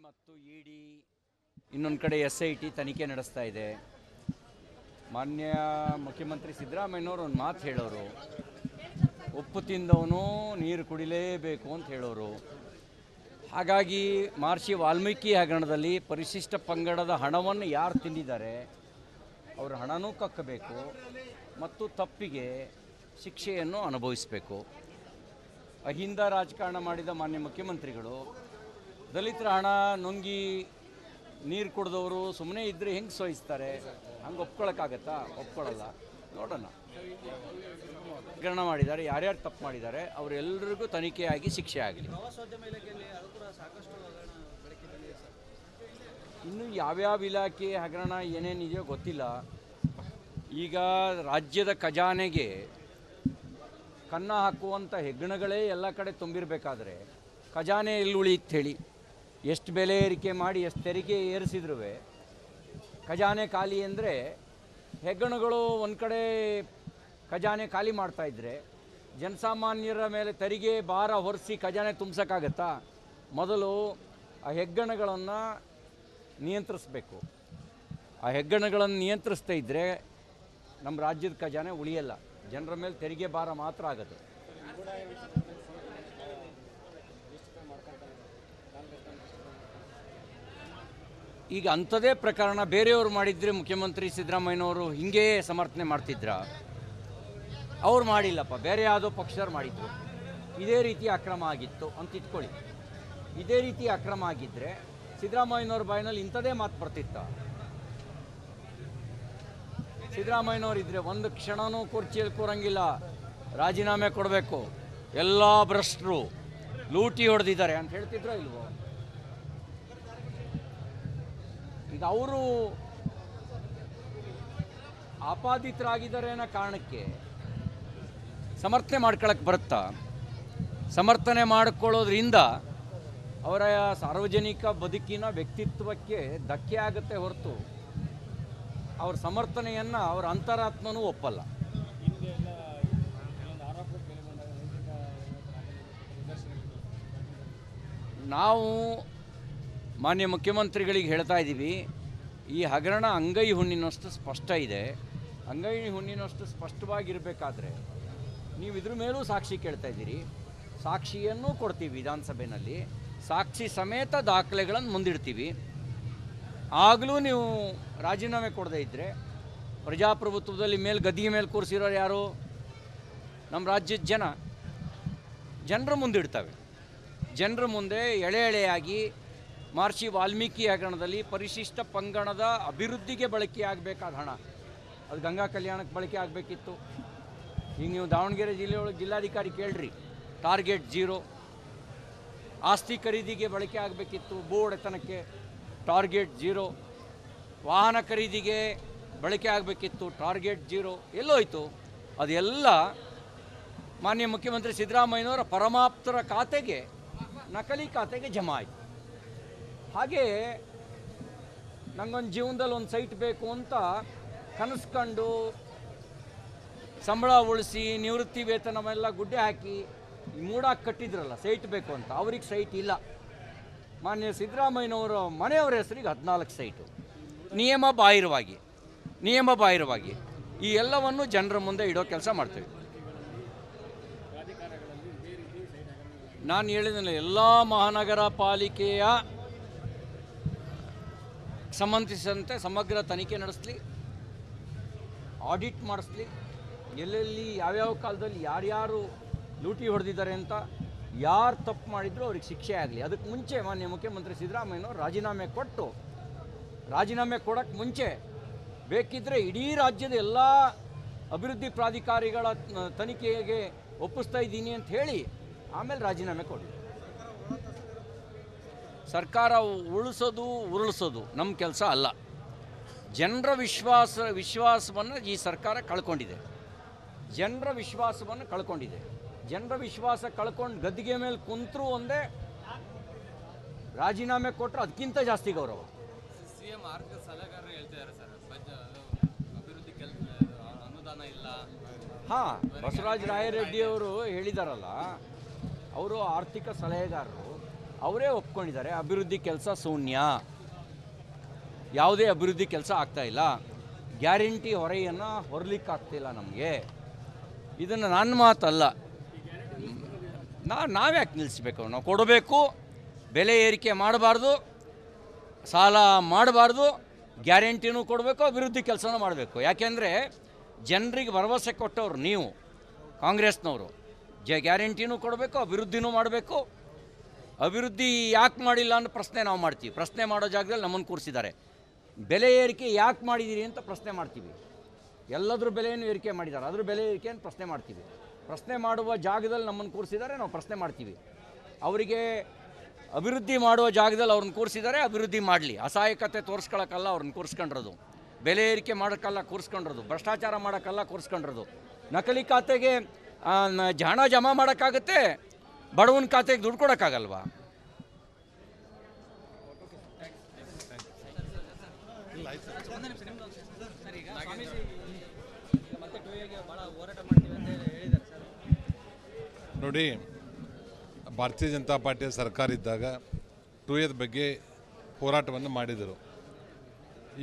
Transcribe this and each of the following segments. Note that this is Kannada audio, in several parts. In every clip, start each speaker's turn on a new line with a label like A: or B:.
A: ಮತ್ತು ಇಡಿ ಇನ್ನೊಂದು ಕಡೆ SIT ತನಿಖೆ ನಡೆಸ್ತಾ ಇದೆ. ಮಾನ್ಯ ಮುಖ್ಯಮಂತ್ರಿ ಸಿದ್ದರಾಮಯ್ಯನವರು ಒಂದು ಮಾತು ಹೇಳೋರು, ಉಪ್ಪು ತಿಂದವನು ನೀರು ಕುಡಿಲೇಬೇಕು ಅಂತ ಹೇಳೋರು. ಹಾಗಾಗಿ ಮಹರ್ಷಿ ವಾಲ್ಮೀಕಿ ಹಗರಣದಲ್ಲಿ ಪರಿಶಿಷ್ಟ ಪಂಗಡದ ಹಣವನ್ನು ಯಾರು ತಿಂದಿದ್ದಾರೆ ಅವ್ರ ಹಣನೂ ಕಕ್ಕಬೇಕು ಮತ್ತು ತಪ್ಪಿಗೆ ಶಿಕ್ಷೆಯನ್ನು ಅನುಭವಿಸಬೇಕು. ಅಹಿಂದ ರಾಜಕಾರಣ ಮಾಡಿದ ಮಾನ್ಯ ಮುಖ್ಯಮಂತ್ರಿಗಳು ದಲಿತರ ಹಣ ನುಂಗಿ ನೀರು ಕುಡಿದವರು ಸುಮ್ಮನೆ ಇದ್ದರೆ ಹೆಂಗೆ ಸೋಯಿಸ್ತಾರೆ? ಹಂಗೆ ಒಪ್ಕೊಳ್ಳೋಕ್ಕಾಗತ್ತಾ? ಒಪ್ಕೊಳ್ಳಲ್ಲ. ನೋಡೋಣ. ಹಗರಣ ಮಾಡಿದ್ದಾರೆ, ಯಾರ್ಯಾರು ತಪ್ಪು ಮಾಡಿದ್ದಾರೆ ಅವರೆಲ್ಲರಿಗೂ ತನಿಖೆಯಾಗಿ ಶಿಕ್ಷೆ ಆಗಲಿ. ಇನ್ನು ಯಾವ್ಯಾವ ಇಲಾಖೆ ಹಗರಣ ಏನೇನಿದೆಯೋ ಗೊತ್ತಿಲ್ಲ. ಈಗ ರಾಜ್ಯದ ಖಜಾನೆಗೆ ಕನ್ನ ಹಾಕುವಂಥ ಹೆಗ್ಗಣಗಳೇ ಎಲ್ಲ ಕಡೆ ತುಂಬಿರಬೇಕಾದ್ರೆ ಖಜಾನೆ ಎಲ್ಲಿ ಉಳಿಯುತ್ತೆ ಹೇಳಿ? ಎಷ್ಟು ಬೆಲೆ ಏರಿಕೆ ಮಾಡಿ ಎಷ್ಟು ತೆರಿಗೆ ಏರಿಸಿದ್ರೂ ಖಜಾನೆ ಖಾಲಿ ಅಂದರೆ ಹೆಗ್ಗಣಗಳು ಒಂದು ಕಡೆ ಖಜಾನೆ ಖಾಲಿ ಮಾಡ್ತಾಯಿದ್ರೆ ಜನಸಾಮಾನ್ಯರ ಮೇಲೆ ತೆರಿಗೆ ಭಾರ ಹೊರಿಸಿ ಖಜಾನೆ ತುಂಬಿಸೋಕ್ಕಾಗತ್ತಾ? ಮೊದಲು ಆ ಹೆಗ್ಗಣಗಳನ್ನು ನಿಯಂತ್ರಿಸಬೇಕು. ಆ ಹೆಗ್ಗಣಗಳನ್ನು ನಿಯಂತ್ರಿಸ್ತಾ ಇದ್ದರೆ ನಮ್ಮ ರಾಜ್ಯದ ಖಜಾನೆ ಉಳಿಯಲ್ಲ, ಜನರ ಮೇಲೆ ತೆರಿಗೆ ಭಾರ ಮಾತ್ರ ಆಗೋದು. ಈಗ ಅಂಥದೇ ಪ್ರಕರಣ ಬೇರೆಯವರು ಮಾಡಿದರೆ ಮುಖ್ಯಮಂತ್ರಿ ಸಿದ್ದರಾಮಯ್ಯನವರು ಹಿಂಗೇ ಸಮರ್ಥನೆ ಮಾಡ್ತಿದ್ರ? ಅವ್ರು ಮಾಡಿಲ್ಲಪ್ಪ, ಬೇರೆ ಯಾವುದೋ ಪಕ್ಷದವ್ರು ಮಾಡಿದ್ರು. ಇದೇ ರೀತಿ ಅಕ್ರಮ ಆಗಿತ್ತು ಅಂತ ಇಟ್ಕೊಳ್ಳಿ. ಇದೇ ರೀತಿ ಅಕ್ರಮ ಆಗಿದ್ದರೆ ಸಿದ್ದರಾಮಯ್ಯನವ್ರ ಬಾಯಿನಲ್ಲಿ ಇಂಥದೇ ಮಾತು ಬರ್ತಿತ್ತ? ಸಿದ್ದರಾಮಯ್ಯನವ್ರು ಇದ್ದರೆ ಒಂದು ಕ್ಷಣನೂ ಕುರ್ಚಿಯಲ್ಲಿ ಕೂರಂಗಿಲ್ಲ, ರಾಜೀನಾಮೆ ಕೊಡಬೇಕು, ಎಲ್ಲ ಭ್ರಷ್ಟರು ಲೂಟಿ ಹೊಡೆದಿದ್ದಾರೆ ಅಂತ ಹೇಳ್ತಿದ್ರೋ ಇಲ್ವೋ? ಈಗ ಅವರು ಆಪಾದಿತರಾಗಿದ್ದಾರೆ ಅನ್ನೋ ಕಾರಣಕ್ಕೆ ಸಮರ್ಥನೆ ಮಾಡ್ಕೊಳಕ್ಕೆ ಬರುತ್ತಾ? ಸಮರ್ಥನೆ ಮಾಡಿಕೊಳ್ಳೋದ್ರಿಂದ ಅವರ ಸಾರ್ವಜನಿಕ ಬದುಕಿನ ವ್ಯಕ್ತಿತ್ವಕ್ಕೆ ಧಕ್ಕೆ ಆಗುತ್ತೆ ಹೊರತು ಅವ್ರ ಸಮರ್ಥನೆಯನ್ನು ಅವರ ಅಂತರಾತ್ಮನೂ ಒಪ್ಪಲ್ಲ. ನಾವು ಮಾನ್ಯ ಮುಖ್ಯಮಂತ್ರಿಗಳಿಗೆ ಹೇಳ್ತಾ ಇದ್ದೀವಿ, ಈ ಹಗರಣ ಅಂಗೈ ಹುಣ್ಣಿನಷ್ಟು ಸ್ಪಷ್ಟ ಇದೆ. ಅಂಗೈ ಹುಣ್ಣಿನಷ್ಟು ಸ್ಪಷ್ಟವಾಗಿರಬೇಕಾದ್ರೆ ನೀವು ಇದ್ರ ಮೇಲೂ ಸಾಕ್ಷಿ ಕೇಳ್ತಾ ಇದ್ದೀರಿ. ಸಾಕ್ಷಿಯನ್ನು ಕೊಡ್ತೀವಿ ವಿಧಾನಸಭೆಯಲ್ಲಿ, ಸಾಕ್ಷಿ ಸಮೇತ ದಾಖಲೆಗಳನ್ನು ಮುಂದಿಡ್ತೀವಿ. ಆಗಲೂ ನೀವು ರಾಜೀನಾಮೆ ಕೊಡದೇ ಇದ್ದರೆ ಪ್ರಜಾಪ್ರಭುತ್ವದಲ್ಲಿ ಗದ್ದಿಗೆ ಮೇಲೆ ಕೂರಿಸಿರೋರು ಯಾರು? ನಮ್ಮ ರಾಜ್ಯದ ಜನರ ಮುಂದಿಡ್ತವೆ. ಜನರ ಮುಂದೆ ಎಳೆ ಎಳೆಯಾಗಿ ಮಹರ್ಷಿ ವಾಲ್ಮೀಕಿ ಹಗರಣದಲ್ಲಿ ಪರಿಶಿಷ್ಟ ಪಂಗಡದ ಅಭಿವೃದ್ಧಿಗೆ ಬಳಕೆಯಾಗಬೇಕಾದ ಹಣ ಅದು ಗಂಗಾ ಕಲ್ಯಾಣಕ್ಕೆ ಬಳಕೆ ಆಗಬೇಕಿತ್ತು. ಈಗ ನೀವು ದಾವಣಗೆರೆ ಜಿಲ್ಲೆಯೊಳಗೆ ಜಿಲ್ಲಾಧಿಕಾರಿ ಕೇಳ್ರಿ, ಟಾರ್ಗೆಟ್ 0. ಆಸ್ತಿ ಖರೀದಿಗೆ ಬಳಕೆ ಆಗಬೇಕಿತ್ತು, ಬೋರ್ಡ್ ಎತ್ತನಕ್ಕೆ ಟಾರ್ಗೆಟ್ 0. ವಾಹನ ಖರೀದಿಗೆ ಬಳಕೆ ಆಗಬೇಕಿತ್ತು, ಟಾರ್ಗೆಟ್ 0. ಎಲ್ಲೋಯ್ತು? ಅದೆಲ್ಲ ಮಾನ್ಯ ಮುಖ್ಯಮಂತ್ರಿ ಸಿದ್ದರಾಮಯ್ಯನವರ ಪರಮಾಪ್ತರ ಖಾತೆಗೆ, ನಕಲಿ ಖಾತೆಗೆ ಜಮಾ ಆಯಿತು. ಹಾಗೇ ನನಗೊಂದು ಜೀವನದಲ್ಲಿ ಒಂದು ಸೈಟ್ ಬೇಕು ಅಂತ ಕನಸ್ಕೊಂಡು ಸಂಬಳ ಉಳಿಸಿ ನಿವೃತ್ತಿ ವೇತನವೆಲ್ಲ ಗುಡ್ಡೆ ಹಾಕಿ ಮೂಡಾಗಿ ಕಟ್ಟಿದ್ರಲ್ಲ ಸೈಟ್ ಬೇಕು ಅಂತ, ಅವ್ರಿಗೆ ಸೈಟ್ ಇಲ್ಲ. ಮಾನ್ಯ ಸಿದ್ದರಾಮಯ್ಯನವರ ಮನೆಯವರ ಹೆಸರಿಗೆ 14 ಸೈಟು ನಿಯಮ ಬಾಹಿರವಾಗಿ ಈ ಎಲ್ಲವನ್ನು ಜನರ ಮುಂದೆ ಇಡೋ ಕೆಲಸ ಮಾಡ್ತೇವೆ. ನಾನು ಹೇಳಿದ ಎಲ್ಲ ಮಹಾನಗರ ಪಾಲಿಕೆಯ ಸಂಬಂಧಿಸಿದಂತೆ ಸಮಗ್ರ ತನಿಖೆ ನಡೆಸಲಿ, ಆಡಿಟ್ ಮಾಡಿಸ್ಲಿ, ಎಲ್ಲೆಲ್ಲಿ ಯಾವ್ಯಾವ ಕಾಲದಲ್ಲಿ ಯಾರ್ಯಾರು ಲೂಟಿ ಹೊಡೆದಿದ್ದಾರೆ ಅಂತ, ಯಾರು ತಪ್ಪು ಮಾಡಿದ್ರು ಅವ್ರಿಗೆ ಶಿಕ್ಷೆ ಆಗಲಿ. ಅದಕ್ಕೆ ಮುಂಚೆ ಮಾನ್ಯ ಮುಖ್ಯಮಂತ್ರಿ ಸಿದ್ದರಾಮಯ್ಯನವರು ರಾಜೀನಾಮೆ ಕೊಡೋಕ್ಕೆ ಮುಂಚೆ ಬೇಕಿದ್ದರೆ ಇಡೀ ರಾಜ್ಯದ ಎಲ್ಲ ಅಭಿವೃದ್ಧಿ ಪ್ರಾಧಿಕಾರಿಗಳ ತನಿಖೆಗೆ ಒಪ್ಪಿಸ್ತಾ ಇದ್ದೀನಿ ಅಂತ ಹೇಳಿ ಆಮೇಲೆ ರಾಜೀನಾಮೆ ಕೊಡಿ. ಸರ್ಕಾರ ಉರುಳಿಸೋದು ನಮ್ಮ ಕೆಲಸ ಅಲ್ಲ. ಜನರ ವಿಶ್ವಾಸವನ್ನು ಈ ಸರ್ಕಾರ ಕಳ್ಕೊಂಡಿದೆ. ಜನರ ವಿಶ್ವಾಸ ಕಳ್ಕೊಂಡು ಗದ್ದಿಗೆ ಮೇಲೆ ಕುಂತರು ಒಂದೇ, ರಾಜೀನಾಮೆ ಕೊಟ್ಟರು ಅದಕ್ಕಿಂತ ಜಾಸ್ತಿ ಗೌರವ.
B: ಸಿಎಂ ಆರ್ಥಿಕ ಸಲಹೆಗಾರರು ಹೇಳ್ತಿದ್ದಾರೆ ಸರ್, ಅಭಿವೃದ್ಧಿ ಅನುದಾನ ಇಲ್ಲ.
A: ಹಾಂ, ಬಸವರಾಜ ರಾಯರೆಡ್ಡಿ ಅವರು ಹೇಳಿದಾರಲ್ಲ, ಅವರು ಆರ್ಥಿಕ ಸಲಹೆಗಾರರು. ಅವರೇ ಒಪ್ಕೊಂಡಿದ್ದಾರೆ ಅಭಿವೃದ್ಧಿ ಕೆಲಸ ಶೂನ್ಯ, ಯಾವುದೇ ಅಭಿವೃದ್ಧಿ ಕೆಲಸ ಆಗ್ತಾಯಿಲ್ಲ, ಗ್ಯಾರಂಟಿ ಹೊರೆಯನ್ನು ಹೊರಲಿಕ್ಕಾಗ್ತಿಲ್ಲ ನಮಗೆ. ಇದನ್ನು ನನ್ನ ಮಾತಲ್ಲ, ನಾವ್ಯಾಕೆ ನಿಲ್ಲಿಸ್ಬೇಕು? ನಾವು ಕೊಡಬೇಕು, ಬೆಲೆ ಏರಿಕೆ ಮಾಡಬಾರ್ದು, ಸಾಲ ಮಾಡಬಾರ್ದು, ಗ್ಯಾರಂಟಿನೂ ಕೊಡಬೇಕು, ಅಭಿವೃದ್ಧಿ ಕೆಲಸನೂ ಮಾಡಬೇಕು. ಯಾಕೆಂದರೆ ಜನರಿಗೆ ಭರವಸೆ ಕೊಟ್ಟವ್ರು ನೀವು ಕಾಂಗ್ರೆಸ್ನವರು. ಗ್ಯಾರಂಟಿನೂ ಕೊಡಬೇಕು, ಅಭಿವೃದ್ಧಿನೂ ಮಾಡಬೇಕು. ಅಭಿವೃದ್ಧಿ ಯಾಕೆ ಮಾಡಿಲ್ಲ ಅನ್ನೋ ಪ್ರಶ್ನೆ ನಾವು ಮಾಡ್ತೀವಿ. ಪ್ರಶ್ನೆ ಮಾಡೋ ಜಾಗದಲ್ಲಿ ನಮ್ಮನ್ನು ಕೂರಿಸಿದ್ದಾರೆ. ಬೆಲೆ ಏರಿಕೆ ಯಾಕೆ ಮಾಡಿದ್ದೀರಿ ಅಂತ ಪ್ರಶ್ನೆ ಮಾಡ್ತೀವಿ. ಎಲ್ಲದ್ರ ಬೆಲೆಯನ್ನು ಏರಿಕೆ ಮಾಡಿದ್ದಾರೆ, ಅದ್ರ ಬೆಲೆ ಏರಿಕೆಯನ್ನು ಪ್ರಶ್ನೆ ಮಾಡ್ತೀವಿ. ಪ್ರಶ್ನೆ ಮಾಡುವ ಜಾಗದಲ್ಲಿ ನಮ್ಮನ್ನು ಕೂರಿಸಿದ್ದಾರೆ, ನಾವು ಪ್ರಶ್ನೆ ಮಾಡ್ತೀವಿ. ಅವರಿಗೆ ಅಭಿವೃದ್ಧಿ ಮಾಡುವ ಜಾಗದಲ್ಲಿ ಅವ್ರನ್ನ ಕೂರಿಸಿದ್ದಾರೆ, ಅಭಿವೃದ್ಧಿ ಮಾಡಲಿ. ಅಸಹಾಯಕತೆ ತೋರಿಸ್ಕೊಳ್ಳೋಕ್ಕಲ್ಲ ಅವ್ರನ್ನ ಕೂರಿಸ್ಕೊಂಡಿರೋದು, ಬೆಲೆ ಏರಿಕೆ ಮಾಡೋಕ್ಕಲ್ಲ ಕೂರಿಸ್ಕೊಂಡಿರೋದು, ಭ್ರಷ್ಟಾಚಾರ ಮಾಡೋಕ್ಕಲ್ಲ ಕೂರಿಸ್ಕೊಂಡಿರೋದು. ನಕಲಿ ಖಾತೆಗೆ ಹಣ ಜಮಾ ಮಾಡೋಕ್ಕಾಗುತ್ತೆ, ಬಡವನ ಖಾತೆಗೆ ದುಡ್ಡು ಕೊಡೋಕ್ಕಾಗಲ್ವಾ?
C: ನೋಡಿ, ಭಾರತೀಯ ಜನತಾ ಪಾರ್ಟಿಯ ಸರ್ಕಾರ ಇದ್ದಾಗ 2A ಬಗ್ಗೆ ಹೋರಾಟವನ್ನು ಮಾಡಿದರು.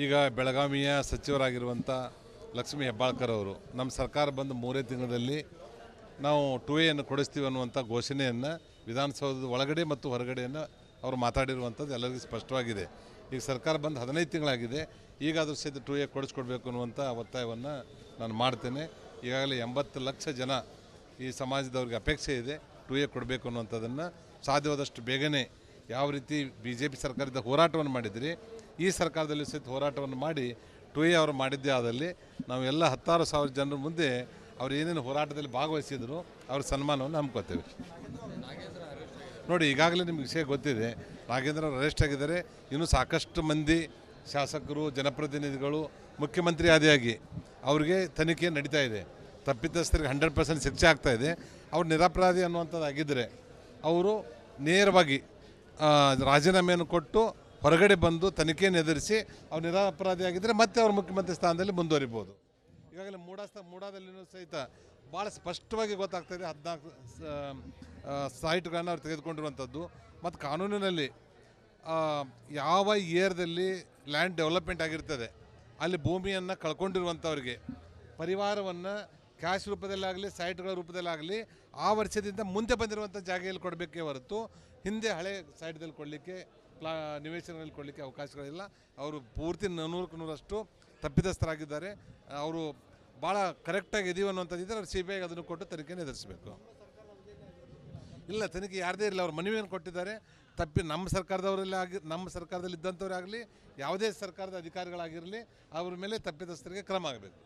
C: ಈಗ ಬೆಳಗಾವಿಯ ಸಚಿವರಾಗಿರುವಂಥ ಲಕ್ಷ್ಮೀ ಹೆಬ್ಬಾಳ್ಕರ್ ಅವರು ನಮ್ಮ ಸರ್ಕಾರ ಬಂದು 3 ತಿಂಗಳಲ್ಲಿ ನಾವು 2Aಯನ್ನು ಕೊಡಿಸ್ತೀವಿ ಅನ್ನುವಂಥ ಘೋಷಣೆಯನ್ನು ವಿಧಾನಸೌಧದ ಒಳಗಡೆ ಮತ್ತು ಹೊರಗಡೆಯನ್ನು ಅವರು ಮಾತಾಡಿರುವಂಥದ್ದು ಎಲ್ಲರಿಗೂ ಸ್ಪಷ್ಟವಾಗಿದೆ. ಈಗ ಸರ್ಕಾರ ಬಂದು 15 ತಿಂಗಳಾಗಿದೆ. ಈಗ ಅದ್ರ ಸಹಿತ 2A ಕೊಡಿಸ್ಕೊಡ್ಬೇಕು ಅನ್ನುವಂಥ ಒತ್ತಾಯವನ್ನು ನಾನು ಮಾಡ್ತೇನೆ. ಈಗಾಗಲೇ 80 ಲಕ್ಷ ಜನ ಈ ಸಮಾಜದವ್ರಿಗೆ ಅಪೇಕ್ಷೆ ಇದೆ 2A ಕೊಡಬೇಕು ಅನ್ನುವಂಥದ್ದನ್ನು. ಸಾಧ್ಯವಾದಷ್ಟು ಬೇಗನೆ ಯಾವ ರೀತಿ BJP ಸರ್ಕಾರದ ಹೋರಾಟವನ್ನು ಮಾಡಿದ್ರಿ, ಈ ಸರ್ಕಾರದಲ್ಲಿ ಸಹಿತ ಹೋರಾಟವನ್ನು ಮಾಡಿ 2A ಅವರು ಮಾಡಿದ್ದೇ ಆದಲ್ಲಿ ನಾವು ಎಲ್ಲ 16,000 ಜನರ ಮುಂದೆ ಅವ್ರು ಏನೇನು ಹೋರಾಟದಲ್ಲಿ ಭಾಗವಹಿಸಿದ್ರು ಅವ್ರ ಸನ್ಮಾನವನ್ನು ಹಮ್ಮಿಕೊಳ್ತೇವೆ. ನೋಡಿ, ಈಗಾಗಲೇ ನಿಮ್ಗೆ ವಿಷಯ ಗೊತ್ತಿದೆ, ನಾಗೇಂದ್ರ ಅರೆಸ್ಟ್ ಆಗಿದ್ದಾರೆ. ಇನ್ನೂ ಸಾಕಷ್ಟು ಮಂದಿ ಶಾಸಕರು, ಜನಪ್ರತಿನಿಧಿಗಳು, ಮುಖ್ಯಮಂತ್ರಿ ಆದಿಯಾಗಿ ಅವ್ರಿಗೆ ತನಿಖೆ ನಡೀತಾ ಇದೆ. ತಪ್ಪಿತಸ್ಥರಿಗೆ 100% ಶಿಕ್ಷೆ ಆಗ್ತಾ ಇದೆ. ಅವ್ರು ನಿರಪರಾಧಿ ಅನ್ನುವಂಥದ್ದಾಗಿದ್ದರೆ ಅವರು ನೇರವಾಗಿ ರಾಜೀನಾಮೆಯನ್ನು ಕೊಟ್ಟು ಹೊರಗಡೆ ಬಂದು ತನಿಖೆಯನ್ನು ಎದುರಿಸಿ ಅವ್ರು ನಿರಪರಾಧಿ ಆಗಿದ್ದರೆ ಮತ್ತೆ ಅವ್ರು ಮುಖ್ಯಮಂತ್ರಿ ಸ್ಥಾನದಲ್ಲಿ ಮುಂದುವರಿಬೋದು. ಈಗಾಗಲೇ ಮೂಡಾದಲ್ಲಿನೂ ಸಹಿತ ಭಾಳ ಸ್ಪಷ್ಟವಾಗಿ ಗೊತ್ತಾಗ್ತಾಯಿದೆ 14 ಸೈಟ್ಗಳನ್ನು ಅವ್ರು ತೆಗೆದುಕೊಂಡಿರುವಂಥದ್ದು. ಮತ್ತು ಕಾನೂನಿನಲ್ಲಿ ಯಾವ ಇಯರ್ದಲ್ಲಿ ಲ್ಯಾಂಡ್ ಡೆವಲಪ್ಮೆಂಟ್ ಆಗಿರ್ತದೆ ಅಲ್ಲಿ ಭೂಮಿಯನ್ನು ಕಳ್ಕೊಂಡಿರುವಂಥವ್ರಿಗೆ ಪರಿವಾರವನ್ನು ಕ್ಯಾಶ್ ರೂಪದಲ್ಲಾಗಲಿ ಸೈಟ್ಗಳ ರೂಪದಲ್ಲಾಗಲಿ ಆ ವರ್ಷದಿಂದ ಮುಂದೆ ಬಂದಿರುವಂಥ ಜಾಗೆಯಲ್ಲಿ ಕೊಡಬೇಕೇ ಹೊರತು ಹಿಂದೆ ಹಳೆ ಸೈಟ್ದಲ್ಲಿ ಕೊಡಲಿಕ್ಕೆ ನಿವೇಶನಗಳಲ್ಲಿ ಕೊಡಲಿಕ್ಕೆ ಅವಕಾಶಗಳಿಲ್ಲ. ಅವರು ಪೂರ್ತಿ 100% ತಪ್ಪಿತಸ್ಥರಾಗಿದ್ದಾರೆ. ಅವರು ಭಾಳ ಕರೆಕ್ಟಾಗಿ ಇದೀವಿ ಅನ್ನುವಂಥದ್ದಿದ್ದರೆ ಅವ್ರು CBI ಅದನ್ನು ಕೊಟ್ಟು ತನಿಖೆಯನ್ನು ಎದುರಿಸಬೇಕು. ಇಲ್ಲ, ತನಿಖೆ ಯಾರದೇ ಇರಲಿ, ಅವ್ರು ಮನವಿಯನ್ನು ಕೊಟ್ಟಿದ್ದಾರೆ. ನಮ್ಮ ಸರ್ಕಾರದಲ್ಲಿ ಇದ್ದಂಥವ್ರಾಗಲಿ ಯಾವುದೇ ಸರ್ಕಾರದ ಅಧಿಕಾರಿಗಳಾಗಿರಲಿ ಅವ್ರ ಮೇಲೆ ತಪ್ಪಿತಸ್ಥರಿಗೆ ಕ್ರಮ ಆಗಬೇಕು.